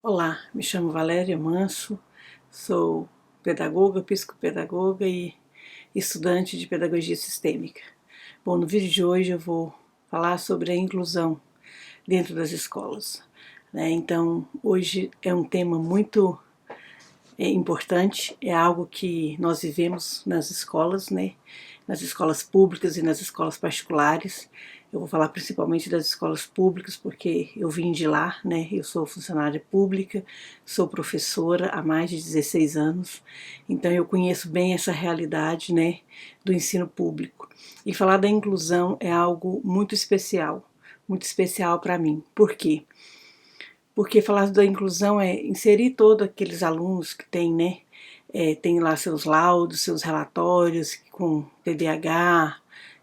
Olá, me chamo Valéria Manso, sou pedagoga, psicopedagoga e estudante de pedagogia sistêmica. Bom, no vídeo de hoje eu vou falar sobre a inclusão dentro das escolas, né? Então, hoje é um tema muito importante, é algo que nós vivemos nas escolas, né? Nas escolas públicas e nas escolas particulares. Eu vou falar principalmente das escolas públicas, porque eu vim de lá, né? Eu sou funcionária pública, sou professora há mais de 16 anos, então eu conheço bem essa realidade, né, do ensino público. E falar da inclusão é algo muito especial para mim. Por quê? Porque falar da inclusão é inserir todos aqueles alunos que têm, né, tem lá seus laudos, seus relatórios com TDAH,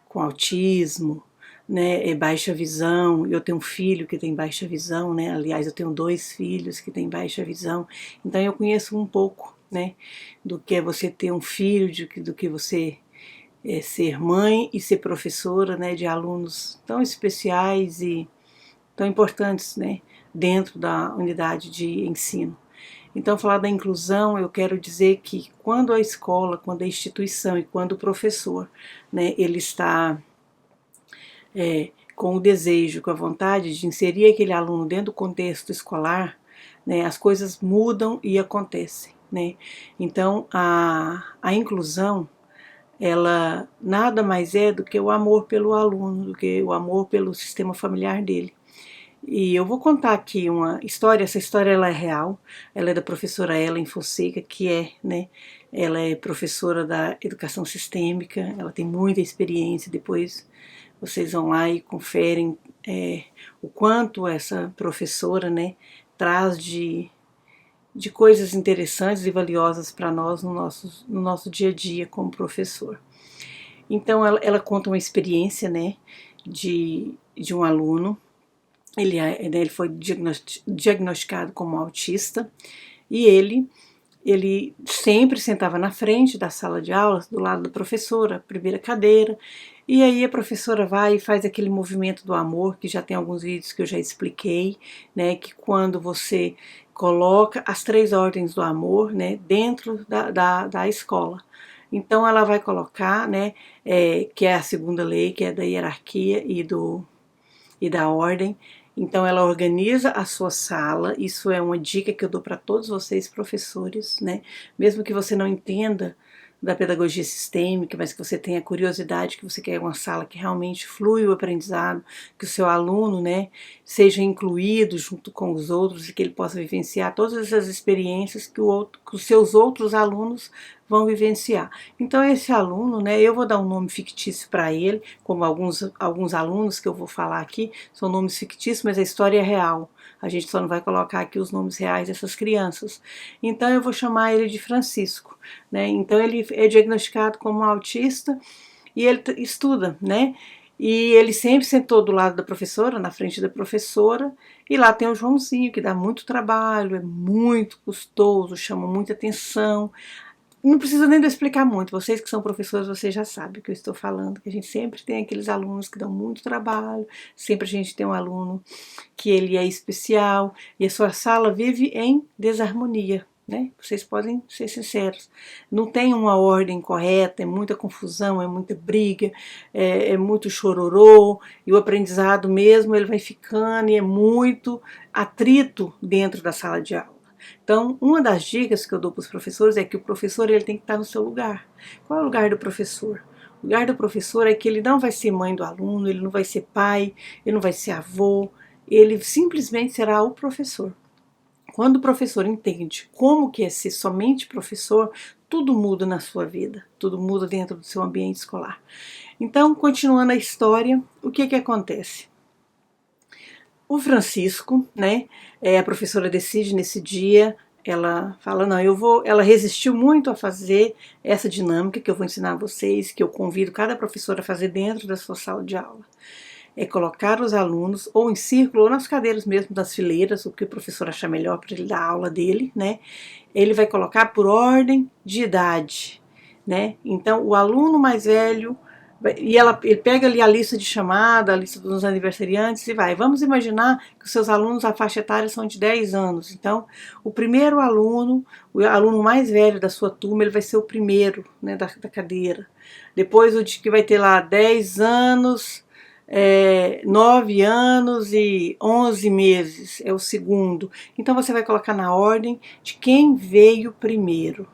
com autismo, né, baixa visão. Eu tenho um filho que tem baixa visão, né, aliás eu tenho 2 filhos que têm baixa visão, então eu conheço um pouco, né, do que é você ter um filho, do que você ser mãe e ser professora, né, de alunos tão especiais e tão importantes, né, dentro da unidade de ensino. Então, falar da inclusão, eu quero dizer que quando a escola, quando a instituição e quando o professor, né, ele está com o desejo, com a vontade de inserir aquele aluno dentro do contexto escolar, né, as coisas mudam e acontecem, né? Então, a inclusão, ela nada mais é do que o amor pelo aluno, do que o amor pelo sistema familiar dele. E eu vou contar aqui uma história, essa história ela é real, ela é da professora Ellen Fonseca, que é, né, ela é professora da educação sistêmica, ela tem muita experiência, depois vocês vão lá e conferem o quanto essa professora, né, traz de coisas interessantes e valiosas para nós no nosso dia a dia como professor. Então ela conta uma experiência, né, de um aluno. Ele foi diagnosticado como autista e ele sempre sentava na frente da sala de aula, do lado da professora, primeira cadeira, e aí a professora vai e faz aquele movimento do amor, que já tem alguns vídeos que eu já expliquei, né, que quando você coloca as 3 ordens do amor, né, dentro da escola. Então ela vai colocar, né, que é a segunda lei, que é da hierarquia e da ordem. Então ela organiza a sua sala, isso é uma dica que eu dou para todos vocês professores, né? Mesmo que você não entenda da pedagogia sistêmica, mas que você tenha curiosidade, que você quer uma sala que realmente flui o aprendizado, que o seu aluno, né, seja incluído junto com os outros e que ele possa vivenciar todas essas experiências que os seus outros alunos vão vivenciar. Então esse aluno, né, eu vou dar um nome fictício para ele, como alguns alunos que eu vou falar aqui, são nomes fictícios, mas a história é real. A gente só não vai colocar aqui os nomes reais dessas crianças. Então eu vou chamar ele de Francisco, né? Então ele é diagnosticado como autista e ele estuda, né? E ele sempre sentou do lado da professora, na frente da professora, e lá tem o Joãozinho, que dá muito trabalho, é muito custoso, chama muita atenção. Não precisa nem de eu explicar muito, vocês que são professores, vocês já sabem o que eu estou falando, que a gente sempre tem aqueles alunos que dão muito trabalho, sempre a gente tem um aluno que ele é especial, e a sua sala vive em desarmonia, né? Vocês podem ser sinceros. Não tem uma ordem correta, é muita confusão, é muita briga, é muito chororô, e o aprendizado mesmo ele vai ficando e é muito atrito dentro da sala de aula. Então, uma das dicas que eu dou para os professores é que o professor ele tem que estar no seu lugar. Qual é o lugar do professor? O lugar do professor é que ele não vai ser mãe do aluno, ele não vai ser pai, ele não vai ser avô, ele simplesmente será o professor. Quando o professor entende como que é ser somente professor, tudo muda na sua vida, tudo muda dentro do seu ambiente escolar. Então, continuando a história, o que acontece? O Francisco, né, a professora decide nesse dia, ela fala, não, ela resistiu muito a fazer essa dinâmica que eu vou ensinar a vocês, que eu convido cada professora a fazer dentro da sua sala de aula. É colocar os alunos ou em círculo, ou nas cadeiras mesmo das fileiras, o que o professor achar melhor para ele dar a aula dele, né? Ele vai colocar por ordem de idade, né? Então, o aluno mais velho Ele pega ali a lista de chamada, a lista dos aniversariantes e vai. Vamos imaginar que os seus alunos, a faixa etária são de 10 anos. Então, o primeiro aluno, o aluno mais velho da sua turma, ele vai ser o primeiro, né, da cadeira. Depois o de que vai ter lá 10 anos, 9 anos e 11 meses, é o segundo. Então você vai colocar na ordem de quem veio primeiro.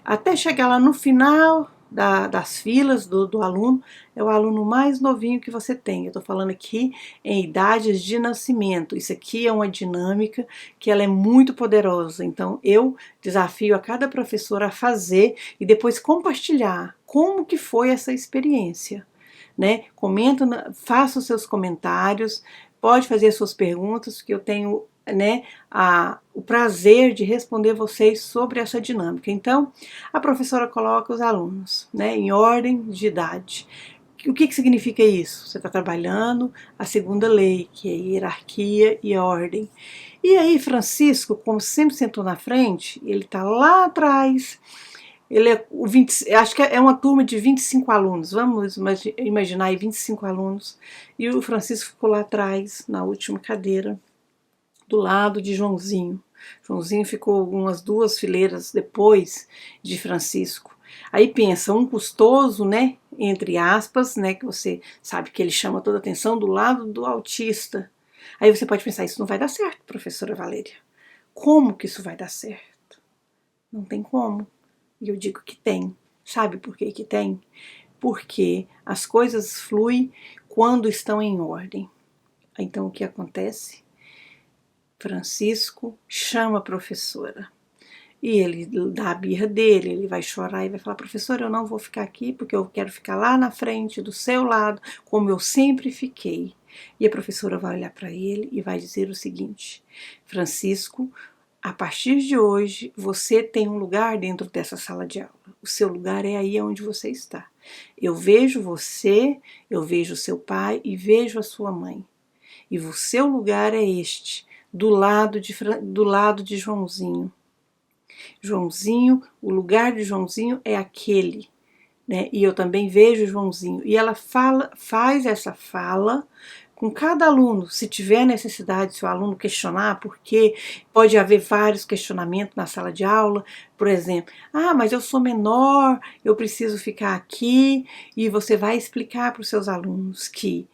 Até chegar lá no final das filas do aluno, é o aluno mais novinho que você tem. Eu estou falando aqui em idades de nascimento. Isso aqui é uma dinâmica que ela é muito poderosa. Então eu desafio a cada professor a fazer e depois compartilhar como que foi essa experiência. Né? Comenta, faça os seus comentários, pode fazer as suas perguntas, que eu tenho, né, o prazer de responder vocês sobre essa dinâmica. Então, a professora coloca os alunos, né, em ordem de idade. O que significa isso? Você está trabalhando a segunda lei, que é hierarquia e ordem. E aí, Francisco, como sempre sentou na frente, ele está lá atrás. Ele é o 20, acho que é uma turma de 25 alunos, vamos imaginar aí 25 alunos. E o Francisco ficou lá atrás, na última cadeira, do lado de Joãozinho. Joãozinho ficou umas 2 fileiras depois de Francisco. Aí pensa, um custoso, né, entre aspas, né, que você sabe que ele chama toda a atenção, do lado do autista. Aí você pode pensar, isso não vai dar certo, professora Valéria. Como que isso vai dar certo? Não tem como. E eu digo que tem. Sabe por que que tem? Porque as coisas fluem quando estão em ordem. Então o que acontece? Francisco chama a professora. E ele dá a birra dele, ele vai chorar e vai falar, professora, eu não vou ficar aqui porque eu quero ficar lá na frente, do seu lado, como eu sempre fiquei. E a professora vai olhar para ele e vai dizer o seguinte, Francisco, a partir de hoje, você tem um lugar dentro dessa sala de aula. O seu lugar é aí onde você está. Eu vejo você, eu vejo seu pai e vejo a sua mãe. E o seu lugar é este, do lado de Joãozinho. Joãozinho, o lugar de Joãozinho é aquele, né? E eu também vejo Joãozinho. E ela faz essa fala com cada aluno, se tiver necessidade, se o aluno questionar, porque pode haver vários questionamentos na sala de aula, por exemplo, mas eu sou menor, eu preciso ficar aqui, e você vai explicar para os seus alunos que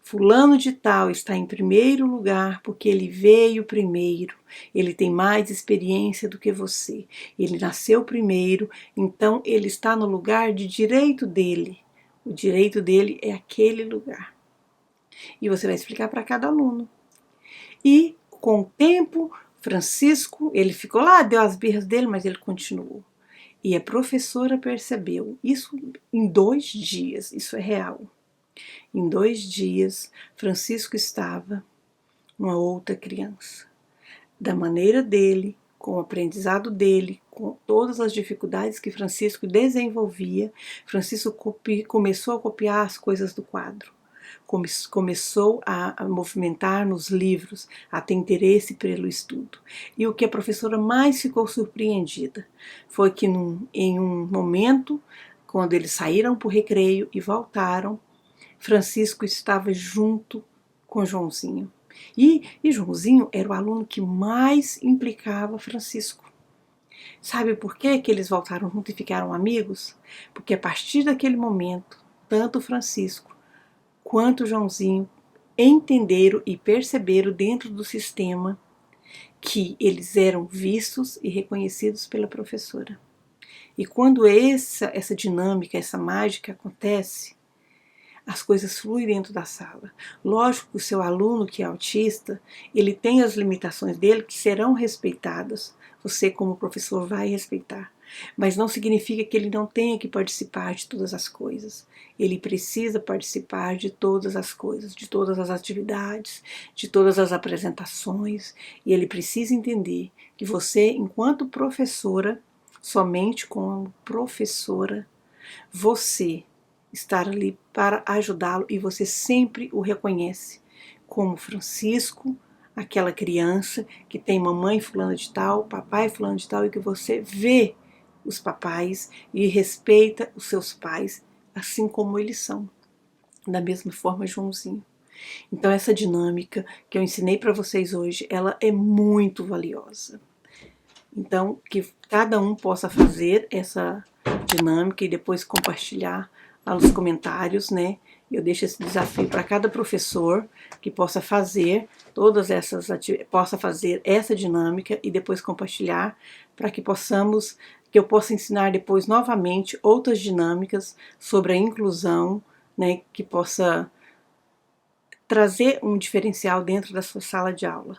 fulano de tal está em primeiro lugar porque ele veio primeiro, ele tem mais experiência do que você, ele nasceu primeiro, então ele está no lugar de direito dele, o direito dele é aquele lugar. E você vai explicar para cada aluno. E com o tempo, Francisco, ele ficou lá, deu as birras dele, mas ele continuou. E a professora percebeu, isso em 2 dias, isso é real. Em 2 dias, Francisco estava uma outra criança. Da maneira dele, com o aprendizado dele, com todas as dificuldades que Francisco desenvolvia, Francisco começou a copiar as coisas do quadro. Começou a movimentar nos livros, a ter interesse pelo estudo. E o que a professora mais ficou surpreendida foi que em um momento, quando eles saíram para o recreio e voltaram, Francisco estava junto com Joãozinho. E Joãozinho era o aluno que mais implicava Francisco. Sabe por que eles voltaram juntos e ficaram amigos? Porque a partir daquele momento, tanto Francisco quanto Joãozinho entenderam e perceberam dentro do sistema que eles eram vistos e reconhecidos pela professora. E quando essa dinâmica, essa mágica acontece, as coisas fluem dentro da sala. Lógico que o seu aluno que é autista, ele tem as limitações dele que serão respeitadas. Você, como professor, vai respeitar. Mas não significa que ele não tenha que participar de todas as coisas. Ele precisa participar de todas as coisas, de todas as atividades, de todas as apresentações. E ele precisa entender que você, enquanto professora, somente como professora, você estar ali para ajudá-lo e você sempre o reconhece como Francisco, aquela criança que tem mamãe fulana de tal, papai fulano de tal, e que você vê os papais e respeita os seus pais assim como eles são. Da mesma forma, Joãozinho. Então essa dinâmica que eu ensinei para vocês hoje, ela é muito valiosa. Então, que cada um possa fazer essa dinâmica e depois compartilhar nos comentários, né? Eu deixo esse desafio para cada professor que possa fazer possa fazer essa dinâmica e depois compartilhar para que eu possa ensinar depois novamente outras dinâmicas sobre a inclusão, né? Que possa trazer um diferencial dentro da sua sala de aula.